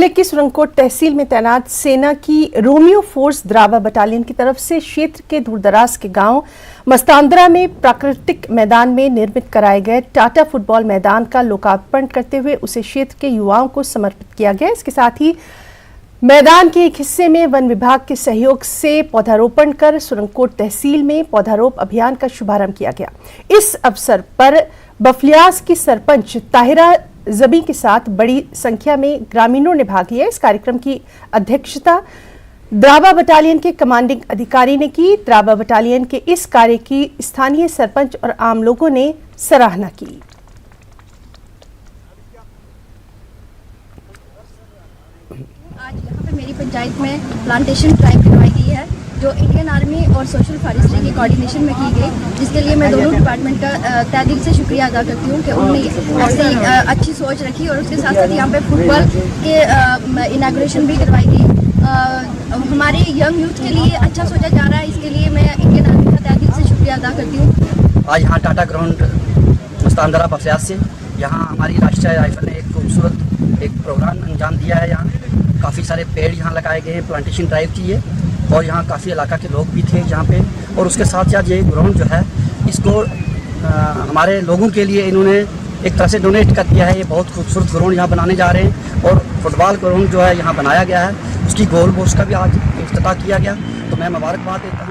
जिले की सुरंगकोट तहसील में तैनात सेना की रोमियो फोर्स द्रावा बटालियन की तरफ से क्षेत्र के दूरदराज के गांव मस्तांदरा में प्राकृतिक मैदान में निर्मित कराए गए टाटा फुटबॉल मैदान का लोकार्पण करते हुए उसे क्षेत्र के युवाओं को समर्पित किया गया। इसके साथ ही मैदान के एक हिस्से में वन विभाग के सहयोग से पौधारोपण कर सुरंगकोट तहसील में पौधारोप अभियान का शुभारंभ किया गया। इस अवसर पर बफलियास की सरपंच ताहिरा जबी के साथ बड़ी संख्या में ग्रामीणों ने भाग लिया। इस कार्यक्रम की अध्यक्षता द्रावा बटालियन के कमांडिंग अधिकारी ने की। द्रावा बटालियन के इस कार्य की स्थानीय सरपंच और आम लोगों ने सराहना की। आज यहाँ पे मेरी पंचायत में प्लांटेशन ड्राइव करवाई गई है जो इंडियन आर्मी और सोशल फॉरेस्ट्री के कोऑर्डिनेशन में की गई, जिसके लिए मैं दोनों डिपार्टमेंट का तहे दिल से शुक्रिया अदा करती हूँ कि उन्होंने ऐसी अच्छी सोच रखी। और उसके साथ साथ यहाँ पे फुटबॉल के इनाग्रेशन भी करवाई गई। हमारे यंग यूथ के लिए अच्छा सोचा जा रहा है, इसके लिए मैं इंडियन आर्मी का तहे दिल से शुक्रिया अदा करती हूँ। आज यहाँ टाटा ग्राउंड मस्तांदरा बफलियास से यहाँ हमारी राष्ट्रीय राइफल ने एक खूबसूरत एक प्रोग्राम अंजाम दिया है। यहाँ काफ़ी सारे पेड़ यहाँ लगाए गए हैं, प्लांटेशन ड्राइव की है और यहाँ काफ़ी इलाका के लोग भी थे यहाँ पे। और उसके साथ साथ ये ग्राउंड जो है इसको हमारे लोगों के लिए इन्होंने एक तरह से डोनेट कर दिया है। ये बहुत खूबसूरत ग्राउंड यहाँ बनाने जा रहे हैं और फुटबॉल ग्राउंड जो है यहाँ बनाया गया है, उसकी गोल पोस्ट का भी आज इफ्तिताह किया गया। तो मैं मुबारकबाद देता हूँ।